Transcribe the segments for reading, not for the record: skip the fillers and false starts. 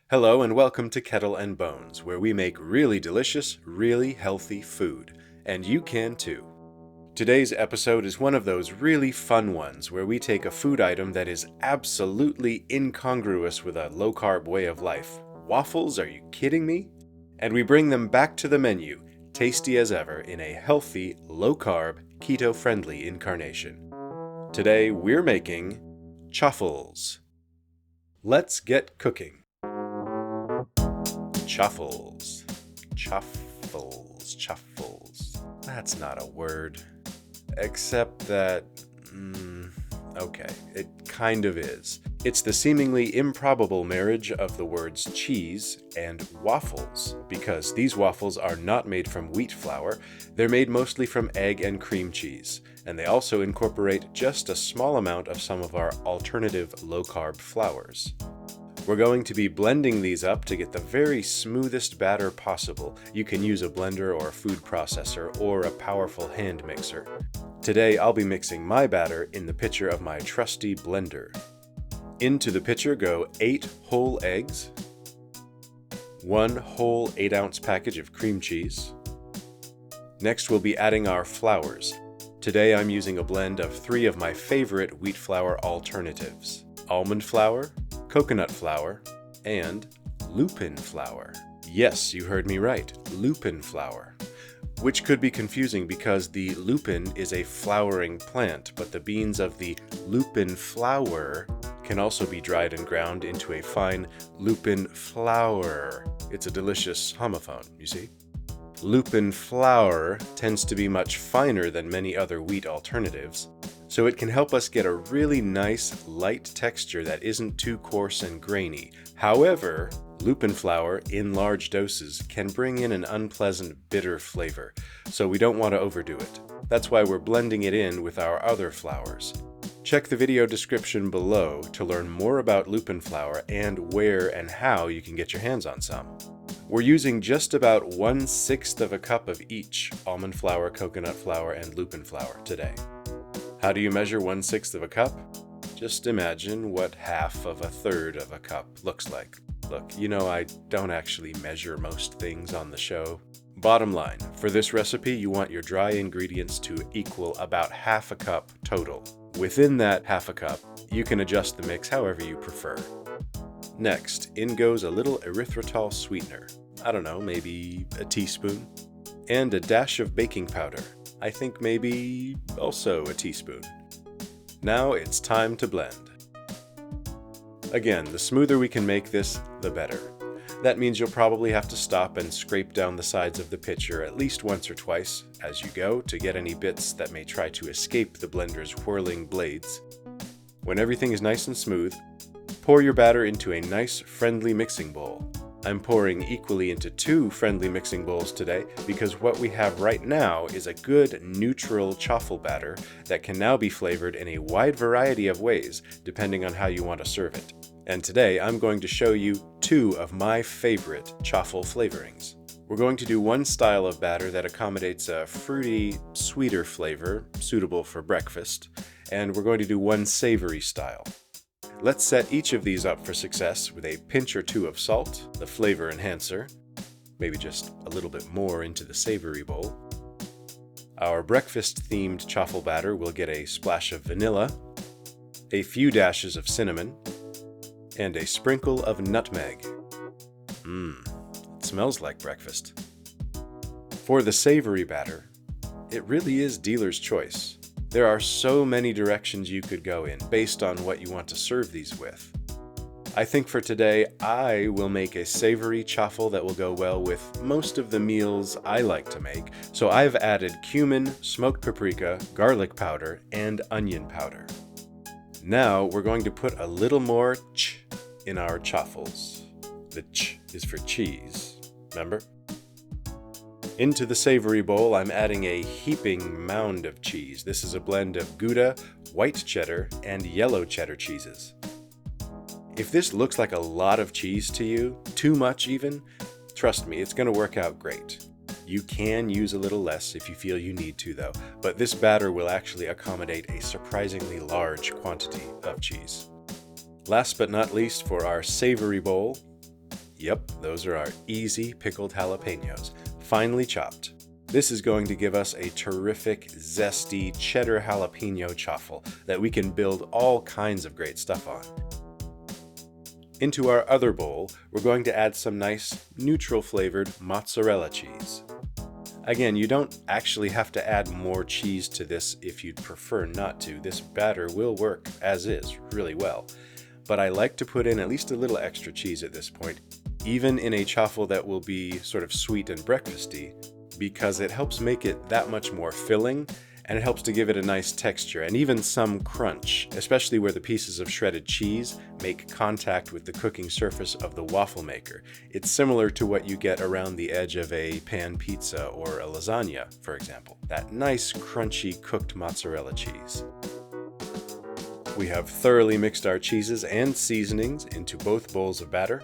Hello and welcome to Kettle and Bones, where we make really delicious, really healthy food. And you can too. Today's episode is one of those really fun ones where we take a food item that is absolutely incongruous with a low-carb way of life. Waffles, are you kidding me? And we bring them back to the menu, tasty as ever, in a healthy, low-carb, keto-friendly incarnation. Today we're making chaffles. Let's get cooking. Chaffles. That's not a word. Except that, okay, it kind of is. It's the seemingly improbable marriage of the words cheese and waffles, because these waffles are not made from wheat flour, they're made mostly from egg and cream cheese, and they also incorporate just a small amount of some of our alternative low-carb flours. We're going to be blending these up to get the very smoothest batter possible. You can use a blender or a food processor or a powerful hand mixer. Today I'll be mixing my batter in the pitcher of my trusty blender. Into the pitcher go 8 whole eggs, 1 whole 8-ounce package of cream cheese. Next we'll be adding our flours. Today I'm using a blend of 3 of my favorite wheat flour alternatives: almond flour, coconut flour, and lupin flour. Yes, you heard me right, lupin flour. Which could be confusing because the lupin is a flowering plant, but the beans of the lupin flower can also be dried and ground into a fine lupin flour. It's a delicious homophone, you see? Lupin flour tends to be much finer than many other wheat alternatives, so it can help us get a really nice, light texture that isn't too coarse and grainy. However, lupin flour in large doses can bring in an unpleasant bitter flavor, so we don't want to overdo it. That's why we're blending it in with our other flours. Check the video description below to learn more about lupin flour and where and how you can get your hands on some. We're using just about 1/6 of a cup of each almond flour, coconut flour, and lupin flour today. How do you measure 1/6 of a cup? Just imagine what half of a third of a cup looks like. Look, you know I don't actually measure most things on the show. Bottom line, for this recipe you want your dry ingredients to equal about half a cup total. Within that half a cup, you can adjust the mix however you prefer. Next, in goes a little erythritol sweetener. I don't know, maybe a teaspoon. And a dash of baking powder. I think maybe also a teaspoon. Now it's time to blend. Again, the smoother we can make this, the better. That means you'll probably have to stop and scrape down the sides of the pitcher at least once or twice as you go to get any bits that may try to escape the blender's whirling blades. When everything is nice and smooth, pour your batter into a nice, friendly mixing bowl. I'm pouring equally into 2 friendly mixing bowls today because what we have right now is a good neutral chaffle batter that can now be flavored in a wide variety of ways depending on how you want to serve it. And today I'm going to show you 2 of my favorite chaffle flavorings. We're going to do one style of batter that accommodates a fruity, sweeter flavor suitable for breakfast, and we're going to do one savory style. Let's set each of these up for success with a pinch or 2 of salt, the flavor enhancer, maybe just a little bit more into the savory bowl. Our breakfast-themed chaffle batter will get a splash of vanilla, a few dashes of cinnamon, and a sprinkle of nutmeg. It smells like breakfast. For the savory batter, it really is dealer's choice. There are so many directions you could go in based on what you want to serve these with. I think for today, I will make a savory chaffle that will go well with most of the meals I like to make, so I've added cumin, smoked paprika, garlic powder, and onion powder. Now we're going to put a little more ch in our chaffles. The ch is for cheese, remember? Into the savory bowl, I'm adding a heaping mound of cheese. This is a blend of Gouda, white cheddar, and yellow cheddar cheeses. If this looks like a lot of cheese to you, too much even, trust me, it's going to work out great. You can use a little less if you feel you need to though, but this batter will actually accommodate a surprisingly large quantity of cheese. Last but not least, for our savory bowl, Yep, those are our easy pickled jalapenos, finely chopped. This is going to give us a terrific, zesty cheddar jalapeno chaffle that we can build all kinds of great stuff on. Into our other bowl, we're going to add some nice, neutral flavored mozzarella cheese. Again, you don't actually have to add more cheese to this if you'd prefer not to. This batter will work as is really well. But I like to put in at least a little extra cheese at this point, even in a chaffle that will be sort of sweet and breakfasty, because it helps make it that much more filling, and it helps to give it a nice texture and even some crunch, especially where the pieces of shredded cheese make contact with the cooking surface of the waffle maker. It's similar to what you get around the edge of a pan pizza or a lasagna, for example. That nice, crunchy, cooked mozzarella cheese. We have thoroughly mixed our cheeses and seasonings into both bowls of batter.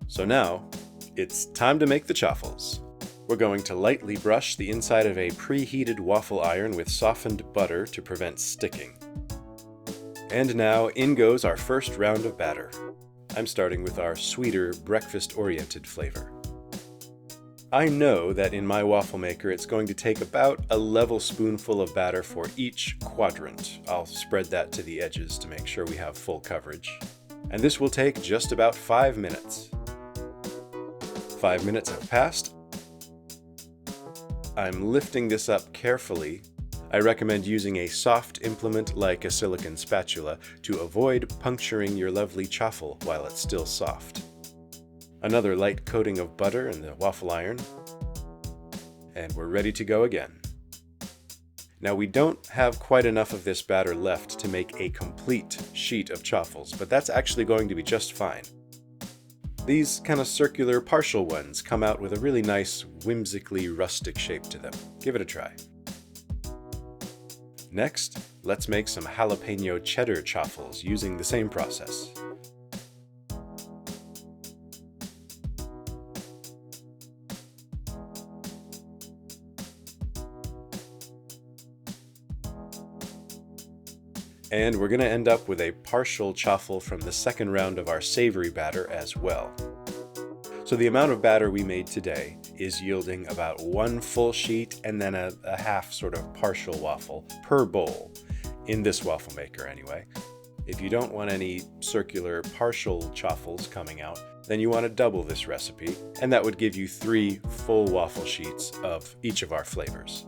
So now, it's time to make the chaffles. We're going to lightly brush the inside of a preheated waffle iron with softened butter to prevent sticking. And now in goes our first round of batter. I'm starting with our sweeter, breakfast-oriented flavor. I know that in my waffle maker it's going to take about a level spoonful of batter for each quadrant. I'll spread that to the edges to make sure we have full coverage. And this will take just about 5 minutes. 5 minutes have passed. I'm lifting this up carefully. I recommend using a soft implement like a silicone spatula to avoid puncturing your lovely chaffle while it's still soft. Another light coating of butter in the waffle iron, and we're ready to go again. Now we don't have quite enough of this batter left to make a complete sheet of chaffles, but that's actually going to be just fine. These kind of circular partial ones come out with a really nice, whimsically rustic shape to them. Give it a try. Next, let's make some jalapeno cheddar chaffles using the same process. And we're going to end up with a partial chaffle from the second round of our savory batter as well. So the amount of batter we made today is yielding about 1 full sheet and then a half sort of partial waffle per bowl, in this waffle maker anyway. If you don't want any circular partial chaffles coming out, then you want to double this recipe, and that would give you 3 full waffle sheets of each of our flavors.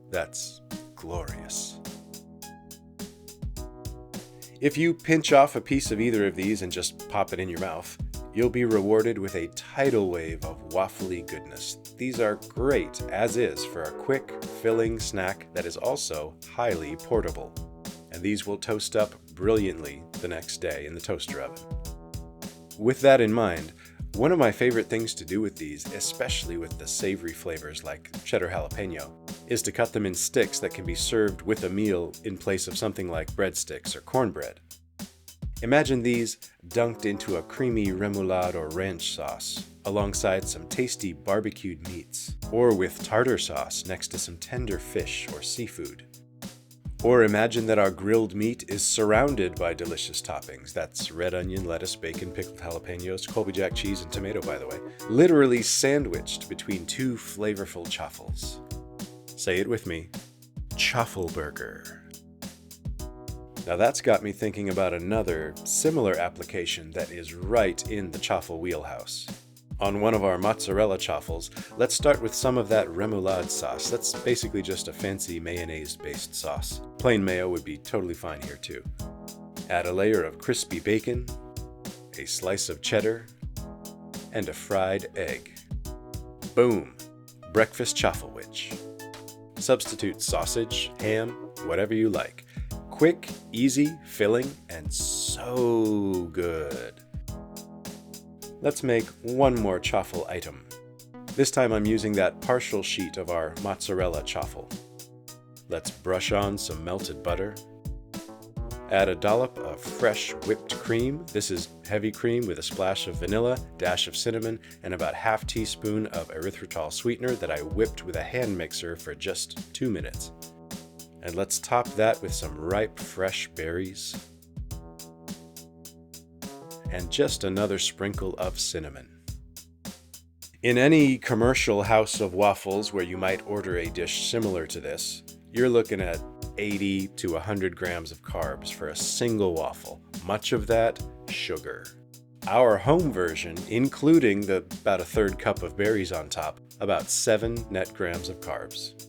That's glorious. If you pinch off a piece of either of these and just pop it in your mouth, you'll be rewarded with a tidal wave of waffly goodness. These are great as is for a quick, filling snack that is also highly portable. And these will toast up brilliantly the next day in the toaster oven. With that in mind, one of my favorite things to do with these, especially with the savory flavors like cheddar jalapeno, is to cut them in sticks that can be served with a meal in place of something like breadsticks or cornbread. Imagine these dunked into a creamy remoulade or ranch sauce, alongside some tasty barbecued meats, or with tartar sauce next to some tender fish or seafood. Or imagine that our grilled meat is surrounded by delicious toppings. That's red onion, lettuce, bacon, pickled jalapenos, Colby Jack cheese, and tomato, by the way. Literally sandwiched between 2 flavorful chaffles. Say it with me. Chaffle burger. Now that's got me thinking about another similar application that is right in the chaffle wheelhouse. On one of our mozzarella chaffles, let's start with some of that remoulade sauce. That's basically just a fancy mayonnaise-based sauce. Plain mayo would be totally fine here too. Add a layer of crispy bacon, a slice of cheddar, and a fried egg. Boom! Breakfast chafflewich. Substitute sausage, ham, whatever you like. Quick, easy, filling, and so good. Let's make one more chaffle item. This time I'm using that partial sheet of our mozzarella chaffle. Let's brush on some melted butter. Add a dollop of fresh whipped cream. This is heavy cream with a splash of vanilla, dash of cinnamon, and about half teaspoon of erythritol sweetener that I whipped with a hand mixer for just 2 minutes. And let's top that with some ripe fresh berries. and just another sprinkle of cinnamon. In any commercial house of waffles where you might order a dish similar to this, you're looking at 80 to 100 grams of carbs for a single waffle, much of that sugar. Our home version, including about a third cup of berries on top, about 7 net grams of carbs,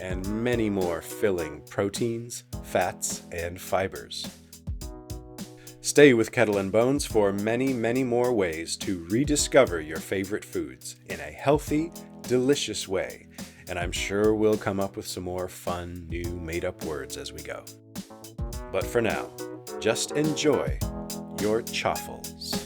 and many more filling proteins, fats, and fibers. Stay with Kettle and Bones for many, many more ways to rediscover your favorite foods in a healthy, delicious way, and I'm sure we'll come up with some more fun, new, made-up words as we go. But for now, just enjoy your chaffles.